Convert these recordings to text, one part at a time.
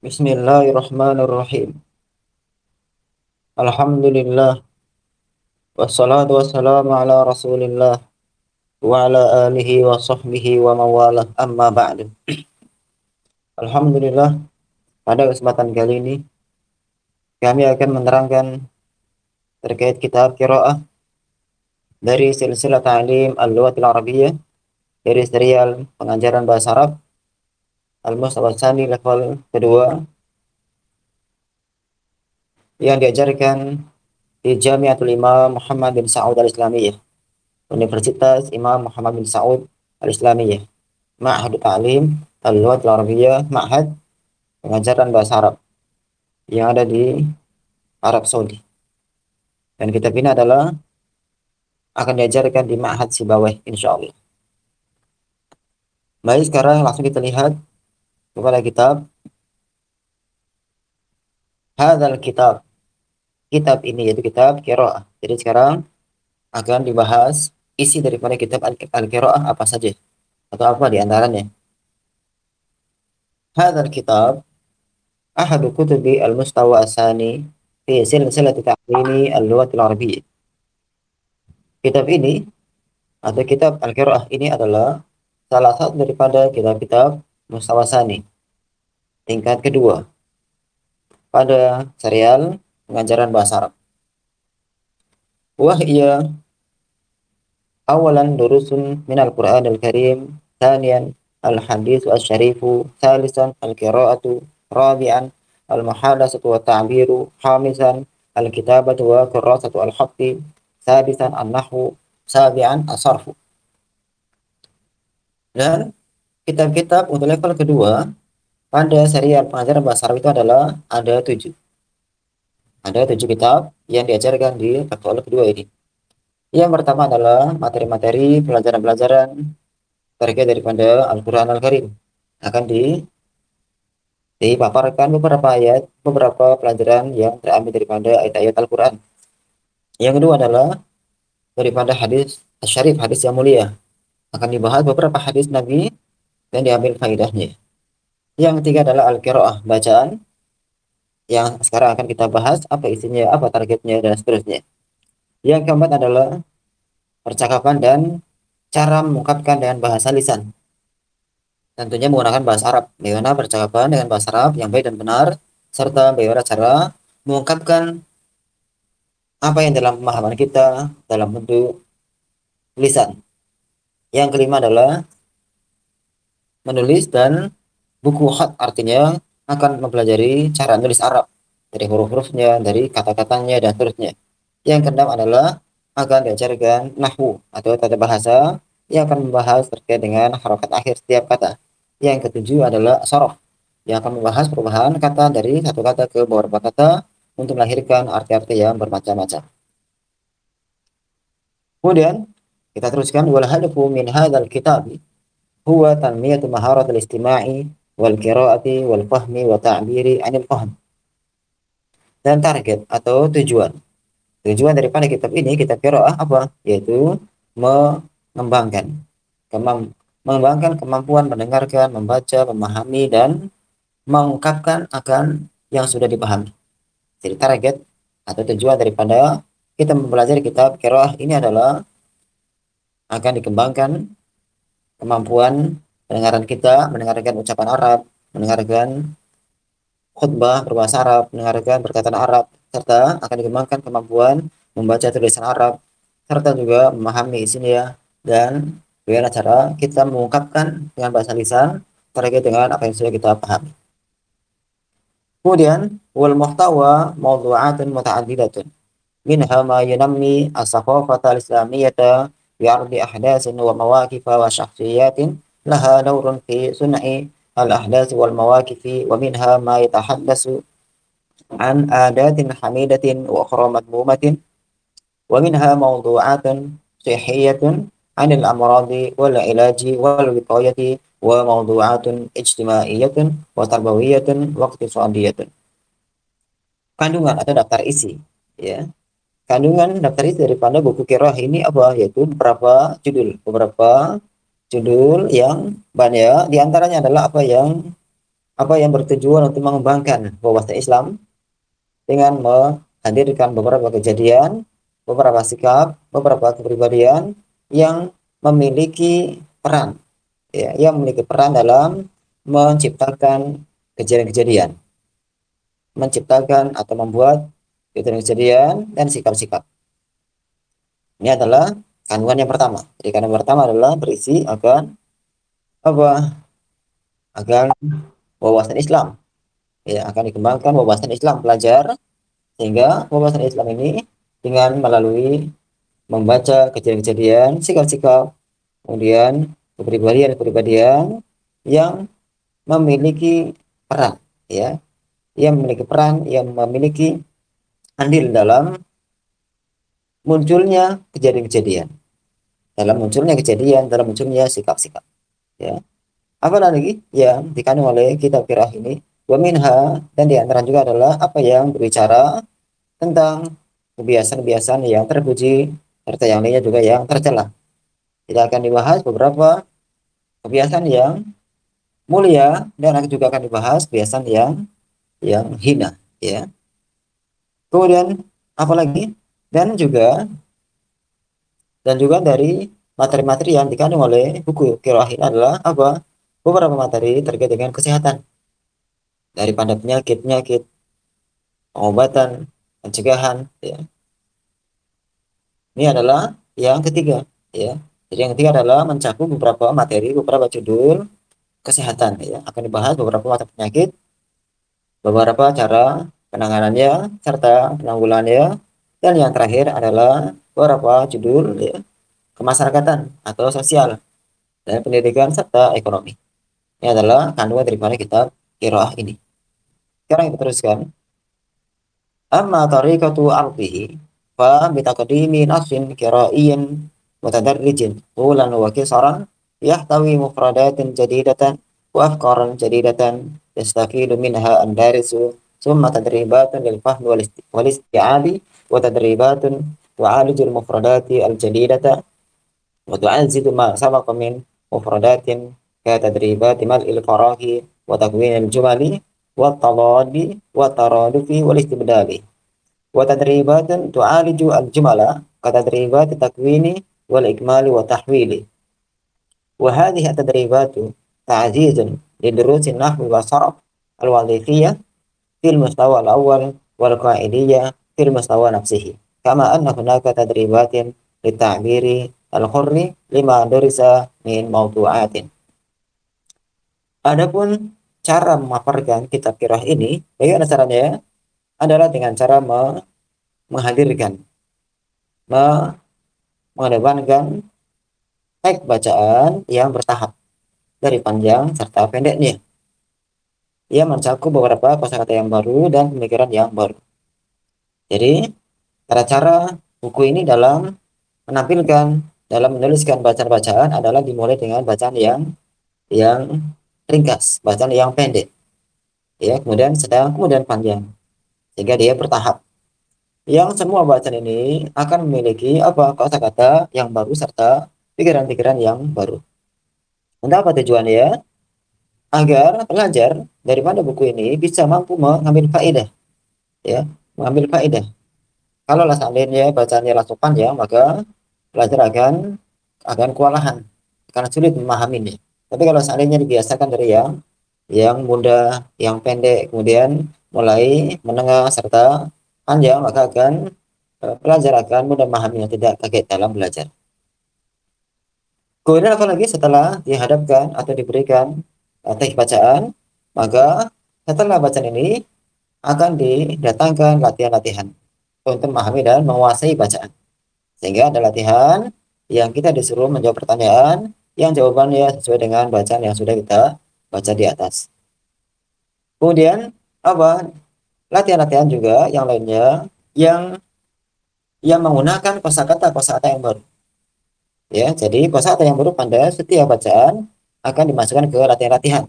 Bismillahirrahmanirrahim. Alhamdulillah wassalatu wassalamu ala Rasulillah wa ala alihi wa sahbihi wa mawalah amma ba'du. Alhamdulillah, pada kesempatan kali ini kami akan menerangkan terkait kitab qiraah dari silsilah ta'lim al-lughatil arabiyyah, dari serial pengajaran bahasa Arab al-mustawa tsani level kedua yang diajarkan di Jamiatul Imam Muhammad bin Saud al-Islamiyah, Universitas Imam Muhammad bin Saud al-Islamiyah, Ma'had Ta'lim Al-Lughatil Arabiyyah, Ma'had pengajaran bahasa Arab yang ada di Arab Saudi. Dan kitab ini adalah akan diajarkan di Ma'had Sibawayh, insya Allah. Baik, sekarang langsung kita lihat kepada kitab. Hadzal kitab. Kitab ini yaitu kitab Qiraah. Jadi sekarang akan dibahas isi daripada kitab Al-Qiraah apa saja atau apa di antaranya. Hadzal kitab ahadu kutubi al-mustawa asani fi silsilati ta'limi al-lughatil arabiyyah. Kitab ini atau kitab Al-Qiraah ini adalah salah satu daripada kitab-kitab mustawa sani tingkat kedua pada serial pengajaran bahasa Arab. Wah iya awalan durusun minal Qur'an al-Karim, thaniyan al-hadithu al-syarifu, thalisan al-qira'atu, rabi'an al-muhadasatu wa ta'biru, khamisan al-kitabatu wa qirasatu al-khatti, sadisan an-nahwu, sabi'an as-sarfu. Dan kitab-kitab untuk level kedua pada serial pengajaran bahasa Arab itu adalah ada 7. Ada 7 kitab yang diajarkan di level kedua ini. Yang pertama adalah materi-materi pelajaran-pelajaran terkait daripada Al-Quran Al-Karim. Akan dipaparkan beberapa ayat, beberapa pelajaran yang terambil daripada ayat-ayat Al-Quran. Yang kedua adalah daripada hadis syarif, hadis yang mulia. Akan dibahas beberapa hadis Nabi dan diambil faedahnya. Yang ketiga adalah Al-Qiraah, bacaan, yang sekarang akan kita bahas apa isinya, apa targetnya, dan seterusnya. Yang keempat adalah percakapan dan cara mengungkapkan dengan bahasa lisan. Tentunya menggunakan bahasa Arab. Bagaimana percakapan dengan bahasa Arab yang baik dan benar, serta bagaimana cara mengungkapkan apa yang dalam pemahaman kita dalam bentuk lisan. Yang kelima adalah menulis dan buku khat, artinya akan mempelajari cara menulis Arab dari huruf-hurufnya, dari kata-katanya, dan seterusnya. Yang keenam adalah akan diajarkan nahwu atau tata bahasa yang akan membahas terkait dengan harokat akhir setiap kata. Yang ketujuh adalah sorof yang akan membahas perubahan kata dari satu kata ke beberapa kata untuk melahirkan arti-arti yang bermacam-macam. Kemudian kita teruskan, wal hadafu min hadzal kitab huwa tanmiyatu maharat al-istima'i wal qiraati wal fahmi wa ta'biri 'anil fahm. Dan target atau tujuan daripada kitab ini, kitab qiraah apa? Yaitu mengembangkan mengembangkan kemampuan mendengarkan, membaca, memahami, dan mengungkapkan akan yang sudah dipahami. Jadi target atau tujuan daripada kita mempelajari kitab qiraah ini adalah akan dikembangkan kemampuan pendengaran kita, mendengarkan ucapan Arab, mendengarkan khutbah berbahasa Arab, mendengarkan perkataan Arab, serta akan dikembangkan kemampuan membaca tulisan Arab, serta juga memahami isinya dan bagaimana cara kita mengungkapkan dengan bahasa lisan terkait dengan apa yang sudah kita pahami. Kemudian wal muhtawa mawdu'atun muta'addidatun minha ma yunammi as-saqafata al-islamiyata bi ardi ahdatsin wa mawaqifa wa shakhsiyatin laha dawrun fi sun'i al-ahdath wal mawaqifi wa minha ma yatahaddatsu an adatin hamidatin wa ukhra madmumatin wa minha mawdu'atun sihhiyatun anil amradi wal ilaji wal wiqayati wa mawdu'atun ijtimaiyatun wa tarbawiyatun wa iqtisadiyatun. Kandungan atau daftar isi, ya. Kandungan daftar isi daripada buku qiraah ini apa? Yaitu beberapa judul yang banyak, di antaranya adalah apa yang apa yang bertujuan untuk mengembangkan wawasan Islam dengan menghadirkan beberapa kejadian, beberapa sikap, beberapa kepribadian yang memiliki peran, ya, yang memiliki peran dalam menciptakan kejadian-kejadian, menciptakan atau membuat kejadian-kejadian dan sikap-sikap. Ini adalah kandungan yang pertama. Jadi kandungan pertama adalah berisi akan apa? Akan wawasan Islam. Ya, akan dikembangkan wawasan Islam pelajar sehingga wawasan Islam ini dengan melalui membaca kejadian-kejadian, sikap-sikap, kemudian kepribadian-kepribadian yang memiliki peran, ya, yang memiliki peran, yang memiliki andil dalam munculnya kejadian-kejadian, dalam munculnya sikap-sikap, ya. Apalagi yang dikandung oleh kitab qiraah ini, wa minha, dan di antara juga adalah apa yang berbicara tentang kebiasaan-kebiasaan yang terpuji serta yang lainnya juga yang tercela. Tidak akan dibahas beberapa kebiasaan yang mulia dan juga akan dibahas kebiasaan yang hina, ya. Kemudian apalagi dan juga dari materi-materi yang dikandung oleh buku qiraah ini adalah apa? Beberapa materi terkait dengan kesehatan daripada penyakit-penyakit, pengobatan, pencegahan, ya. Ini adalah yang ketiga, ya. Jadi yang ketiga adalah mencakup beberapa materi, beberapa judul kesehatan, ya. Akan dibahas beberapa mata penyakit, beberapa cara penanganannya serta penanggulangannya, dan yang terakhir adalah beberapa judul, ya, kemasyarakatan atau sosial dan pendidikan serta ekonomi. Ini adalah kandungan daripada kitab qiraah ini. Sekarang kita teruskan. Amma tariqatu ardihi fa bitaqdimi nafsin qira'iyyin mutadarrijin tulan wa kisaran yahtawi mufradatin jadidatan wa afkaran jadidatan yastafidu minha andarisu summa tadribatun lil fahmi wal isti'abi wa tadribatun tu'alijul mufradati al jadidata wa tu'azzidu ma sabaqa min mufradatin ka tadribati mal'il farahi wa takwinil jumali wa taladi wa taradufi wal istibdali wa tadribatun tu'aliju al-jumala ka tadribati takwini wal ikmali wa tahwili wa hadhihi at-tadribatu ta'zizun lidurusi nahwi wa sarf al-wadhifiyah fil mustawa al-awwal wal qa'idiyah fil mustawa nafsihi kama anna hunaka tadribatin litabiri al-hurri lima durisa min mawdu'atin. Adapun cara memaparkan kitab qiraah ini, bagaimana caranya? Adalah dengan cara menghadirkan, mengedepankan teks bacaan yang bertahap dari panjang serta pendeknya. Ia mencakup beberapa kosakata yang baru dan pemikiran yang baru. Jadi, cara-cara buku ini dalam menampilkan, dalam menuliskan bacaan-bacaan adalah dimulai dengan bacaan yang ringkas, bacaan yang pendek, ya, kemudian sedang, kemudian panjang, sehingga dia bertahap. Yang semua bacaan ini akan memiliki apa? Kosakata yang baru serta pikiran-pikiran yang baru. Untuk apa tujuannya? Agar pelajar daripada buku ini bisa mampu mengambil faedah, ya, mengambil faedah. Kalau seandainya bacaannya langsung panjang, maka pelajar akan kewalahan, karena sulit memahaminya. Tapi kalau seandainya dibiasakan dari yang mudah, yang pendek, kemudian mulai menengah serta panjang, maka pelajar akan mudah memahaminya, tidak kaget dalam belajar. Kemudian apalagi setelah dihadapkan atau diberikan teks bacaan, maka setelah bacaan ini akan didatangkan latihan-latihan untuk memahami dan menguasai bacaan. Sehingga ada latihan yang kita disuruh menjawab pertanyaan yang jawabannya sesuai dengan bacaan yang sudah kita baca di atas. Kemudian apa? Latihan-latihan juga yang lainnya yang menggunakan kosakata yang baru. Ya, jadi kosakata yang baru pada setiap bacaan akan dimasukkan ke latihan-latihan.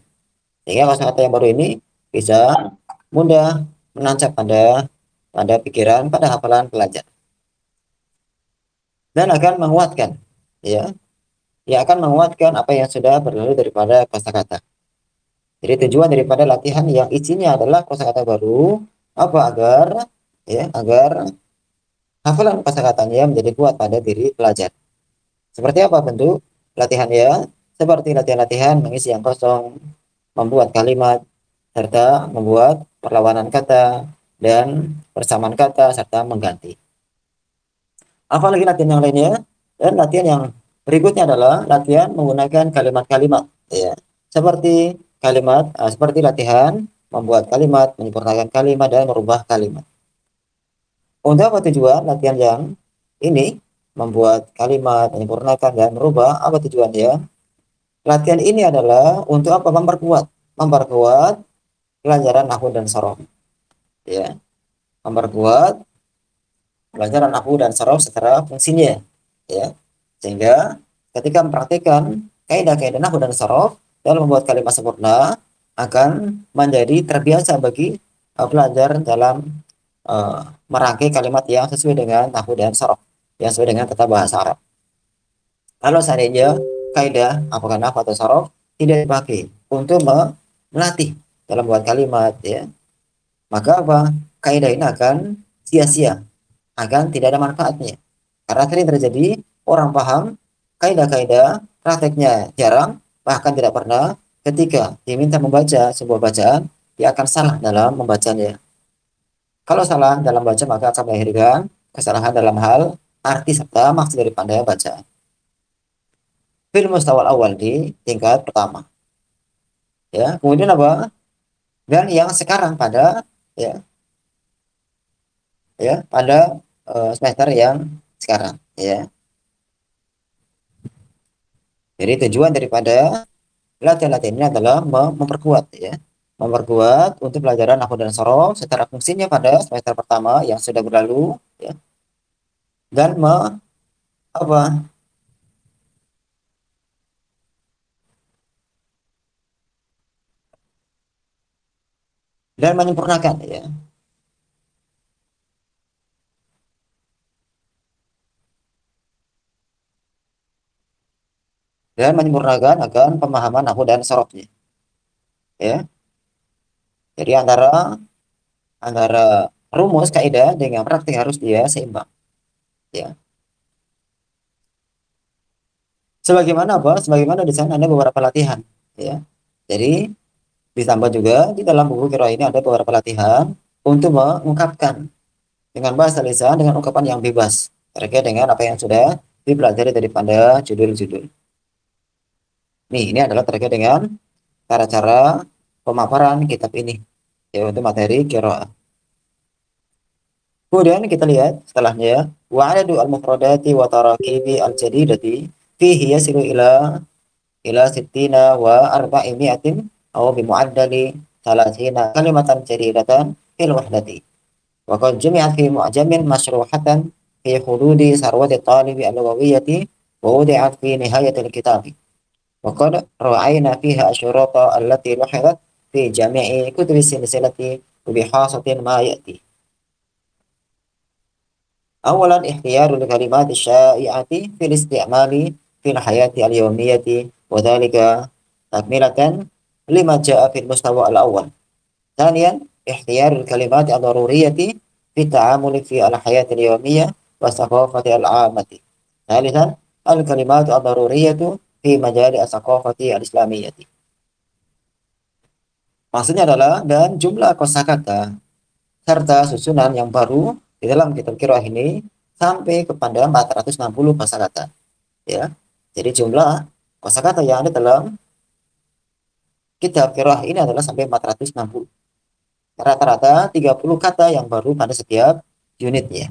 Sehingga kosakata yang baru ini bisa mudah menancap pada pikiran, pada hafalan pelajar. Dan akan menguatkan, ya, akan menguatkan apa yang sudah berlalu daripada kosakata. Jadi tujuan daripada latihan yang isinya adalah kosakata baru apa agar hafalan kosakatanya menjadi kuat pada diri pelajar. Seperti apa bentuk latihannya? Seperti latihan-latihan mengisi yang kosong, membuat kalimat, serta membuat perlawanan kata dan persamaan kata serta mengganti. Apalagi latihan yang lainnya? Dan latihan yang berikutnya adalah latihan menggunakan kalimat-kalimat, ya. Seperti latihan membuat kalimat, menyempurnakan kalimat dan merubah kalimat. Untuk apa tujuan latihan yang ini? Membuat kalimat, menyempurnakan dan merubah. Apa tujuannya? Latihan ini adalah untuk apa? Memperkuat pelajaran nahwu dan sorof, ya. Memperkuat pelajaran nahwu dan sorof secara fungsinya, ya. Sehingga ketika mempraktikkan kaidah-kaidah nahwu dan sorof dalam membuat kalimat sempurna akan menjadi terbiasa bagi pelajar dalam merangkai kalimat yang sesuai dengan nahwu dan sorof, yang sesuai dengan tata bahasa Arab. Kalau seandainya kaidah apakah nahwu atau sorof tidak dipakai untuk melatih dalam membuat kalimat, ya, maka apa? Kaidah ini akan sia-sia, akan tidak ada manfaatnya. Karena sering terjadi orang paham kaidah-kaidah, prakteknya jarang, bahkan tidak pernah. Ketika diminta membaca sebuah bacaan, dia akan salah dalam membacanya. Kalau salah dalam baca maka akan melahirkan kesalahan dalam hal arti serta maksud daripada bacaan. Fil mustawal awal di tingkat pertama. Ya, kemudian apa? Dan yang sekarang pada ya pada semester yang sekarang, ya. Jadi tujuan daripada latihan-latihan ini adalah memperkuat, ya. Memperkuat untuk pelajaran nahwu dan sorof secara fungsinya pada semester pertama yang sudah berlalu, ya. Dan apa? Dan menyempurnakan, ya. Dan menyempurnakan akan pemahaman nahwu dan sorofnya, ya. Jadi antara antara rumus kaidah dengan praktik harus dia seimbang, ya. Sebagaimana apa? Sebagaimana di sana ada beberapa latihan, ya. Jadi ditambah juga di dalam buku Qiraah ini ada beberapa latihan untuk mengungkapkan dengan bahasa lisan dengan ungkapan yang bebas terkait dengan apa yang sudah dipelajari daripada judul-judul. Nih, ini adalah terkait dengan cara-cara pemaparan kitab ini, yaitu materi qiraah. Kemudian kita lihat setelahnya wa adadu al-mufradati wa tarakibi al-jadidati fihi yasilu ila sittina wa arba'imiatin aw bi mu'addali salasina kalimatan jadidatan fil wahdati wa qad jumi'at fi mu'jamin masyruhatan fi hududi sarwati talibi al-lughawiyyati wa wudi'at fi nihayatil kitabi wa qad ra'ayna fiha asyurata allati luhidat fi jami'i kutubi silsilati wa bihasatin ma ya'ti. أولا اختيار الكلمات الشائعة في الاستعمال في الحياة اليومية وذلك تكملة لما جاء في المستوى الأول. ثانيا اختيار الكلمات الضرورية في التعامل في الحياة اليومية والثقافة العامة. ثالثا الكلمات الضرورية في مجال الثقافة الإسلامية. Maksudnya adalah dan jumlah kosakata serta susunan yang baru di dalam kitab Qiraah ini sampai kepada 460 kosakata, ya. Jadi jumlah kosakata yang ada dalam kitab Qiraah ini adalah sampai 460. Rata-rata 30 kata yang baru pada setiap unitnya.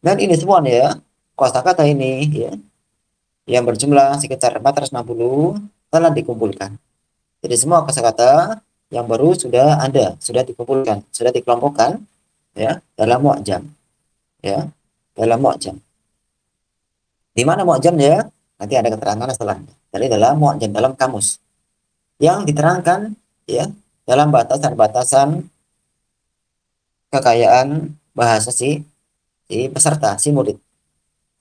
Dan ini semuanya ya, kosakata ini, ya, yang berjumlah sekitar 460 telah dikumpulkan. Jadi semua kosakata yang baru sudah ada, sudah dikumpulkan, sudah dikelompokkan, ya, dalam mu'jam, ya, dalam mu'jam. Di mana mu'jamnya? Nanti ada keterangan setelahnya. Jadi dalam mu'jam, dalam kamus yang diterangkan, ya, dalam batasan-batasan kekayaan bahasa si peserta, si murid.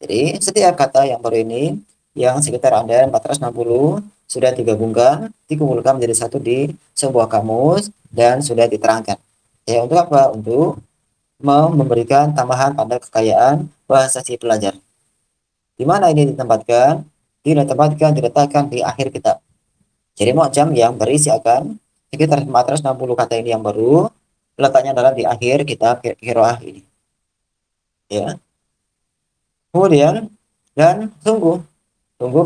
Jadi setiap kata yang baru ini yang sekitar ada 460 sudah digabungkan, dikumpulkan menjadi satu di sebuah kamus dan sudah diterangkan. Ya, untuk apa? Untuk memberikan tambahan pada kekayaan bahasa si pelajar. Di mana ini ditempatkan? Ditempatkan, diletakkan di akhir kitab. Jadi mu'jam yang berisi akan sekitar 460 kata ini yang baru, letaknya adalah di akhir kitab qiraah ini. Ya. Kemudian dan sungguh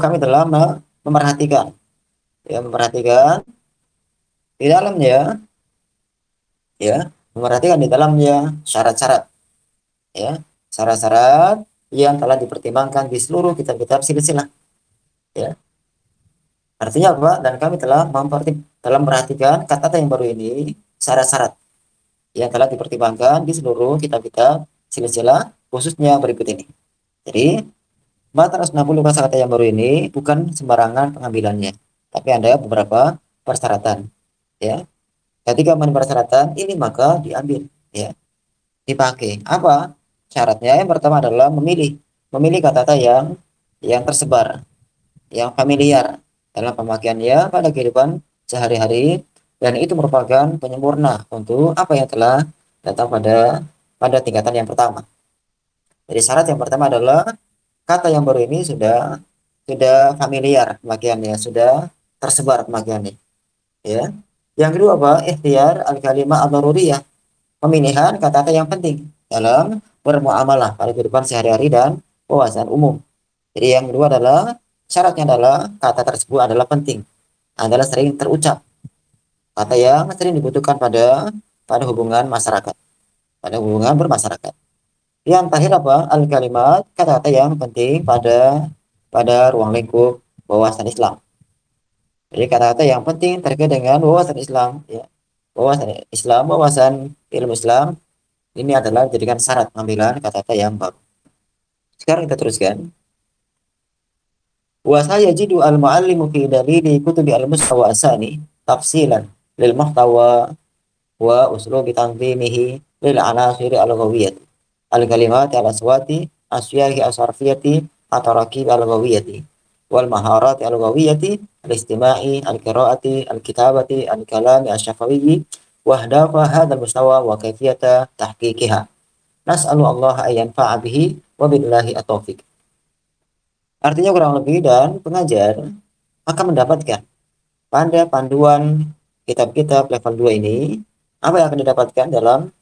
kami telah memerhatikan, ya, memperhatikan di dalamnya, ya, memperhatikan di dalamnya syarat-syarat, ya, syarat-syarat yang telah dipertimbangkan di seluruh kitab-kitab silsilah, ya. Artinya apa? Dan kami telah memperhatikan kata-kata yang baru ini, syarat-syarat yang telah dipertimbangkan di seluruh kitab-kitab silsilah, khususnya berikut ini. Jadi 460 kata-kata yang baru ini bukan sembarangan pengambilannya, tapi ada beberapa persyaratan. Ya, ketika memenuhi persyaratan ini maka diambil, ya, dipakai. Apa syaratnya? Yang pertama adalah memilih kata-kata yang tersebar, yang familiar dalam pemakaiannya pada kehidupan sehari-hari, dan itu merupakan penyempurna untuk apa yang telah datang pada tingkatan yang pertama. Jadi syarat yang pertama adalah kata yang baru ini sudah familiar pemakaiannya, sudah tersebar pemakaiannya, ya. Yang kedua apa? Ikhtiar al-kalimah ad-daruriyah, pemilihan kata-kata yang penting dalam bermuamalah pada kehidupan sehari-hari dan wawasan umum. Jadi yang kedua adalah syaratnya adalah kata tersebut adalah penting, adalah sering terucap, kata yang sering dibutuhkan pada hubungan masyarakat, pada hubungan bermasyarakat. Yang terakhir apa? Al-kalimat, kata-kata yang penting pada ruang lingkup wawasan Islam. Jadi kata-kata yang penting terkait dengan wawasan Islam, ya. Wawasan Islam, wawasan ilmu Islam ini adalah dijadikan syarat pengambilan kata-kata yang baru. Sekarang kita teruskan. Wa sayajidu al-muallimu fi dalili kutubi al-mustawa asani tafsilan lil muhtawa wa uslubi tanzimihi lil anasiri al-ghawiyyah al-kalimat al-aswati asyahi asarfiyati ataraki al-ghawiyyati wal maharati al-ghawiyyati al-istima'i al-qira'ati al-kitabati al-kalami asy-syafawiyyi wa ahdafa hadzal mustawa wa kayfiyata tahqiqiha. Nas'alu Allah an yanfa'a bihi wa billahi at-taufiq. Artinya kurang lebih, dan pengajar akan mendapatkan pada panduan kitab-kitab level 2 ini, apa yang akan didapatkan dalam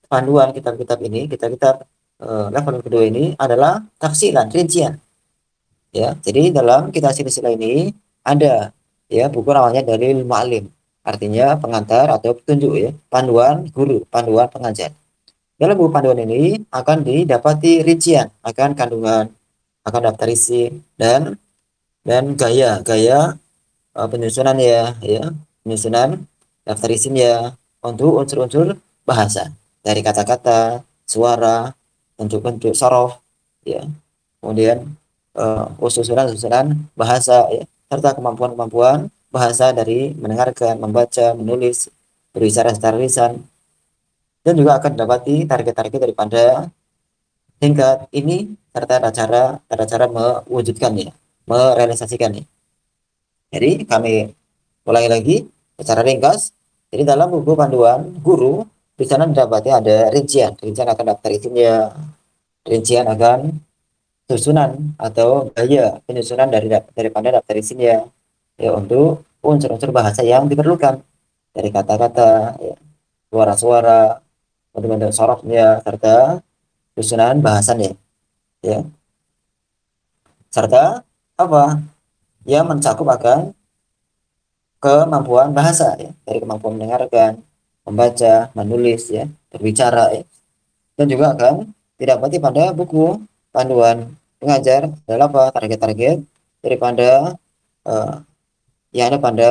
panduan kitab-kitab ini, kitab-kitab level kedua ini adalah tafsilan, rincian. Ya, jadi dalam kitab silsilah ini ada, ya, buku namanya Dalil Mu'allim, artinya pengantar atau petunjuk, ya, panduan guru, panduan pengajar. Dalam buku panduan ini akan didapati rincian akan kandungan, akan daftar isi, dan gaya penyusunan, ya, penyusunan daftar isinya untuk unsur-unsur bahasa dari kata-kata, suara, bentuk-bentuk sorof, ya, kemudian susunan bahasa, ya, serta kemampuan-kemampuan bahasa dari mendengarkan, membaca, menulis, berbicara secara lisan, dan juga akan didapati target-target daripada tingkat ini serta cara-cara mewujudkannya, merealisasikannya. Jadi kami ulangi lagi secara ringkas. Jadi dalam buku panduan guru di sana didapati ada rincian akan daftar isinya, rincian akan susunan atau gaya penyusunan daripada daftar isinya, ya, untuk unsur-unsur bahasa yang diperlukan dari kata-kata, ya, suara-suara, bentuk-bentuk sorofnya, serta susunan bahasannya, ya, serta apa yang mencakup akan kemampuan bahasa, ya, dari kemampuan mendengarkan, membaca, menulis, ya, berbicara, ya. Dan juga akan didapati pada buku panduan pengajar adalah apa? Target-target daripada uh, yang ada pada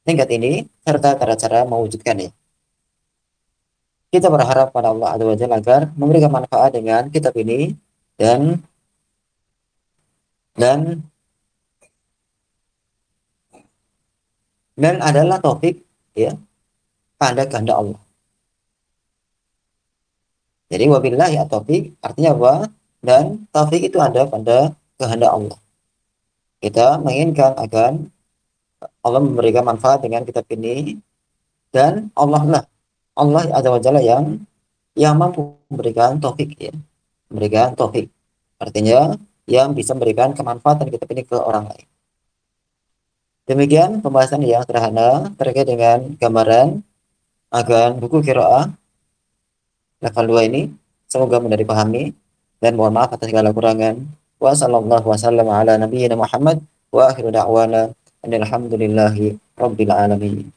tingkat ini serta cara-cara mewujudkannya. Kita berharap pada Allah Azza wa Jalla agar memberikan manfaat dengan kitab ini, dan dan dan adalah topik, ya, pada kehendak Allah. Jadi wabillahi at-taufiq artinya apa? Dan taufik itu ada pada kehendak Allah. Kita menginginkan agar Allah memberikan manfaat dengan kitab ini, dan Allah Azza wa Jalla yang mampu memberikan taufik, ya, memberikan taufik. Artinya yang bisa memberikan kemanfaatan kitab ini ke orang lain. Demikian pembahasan yang sederhana terkait dengan gambaran agar buku qiraah level 2 ini. Semoga mudah dipahami dan mohon maaf atas segala kurangan. Wa sallallahu wasallam ala nabiyyina Muhammad wa akhiru da'wana alhamdulillahi rabbil alamin.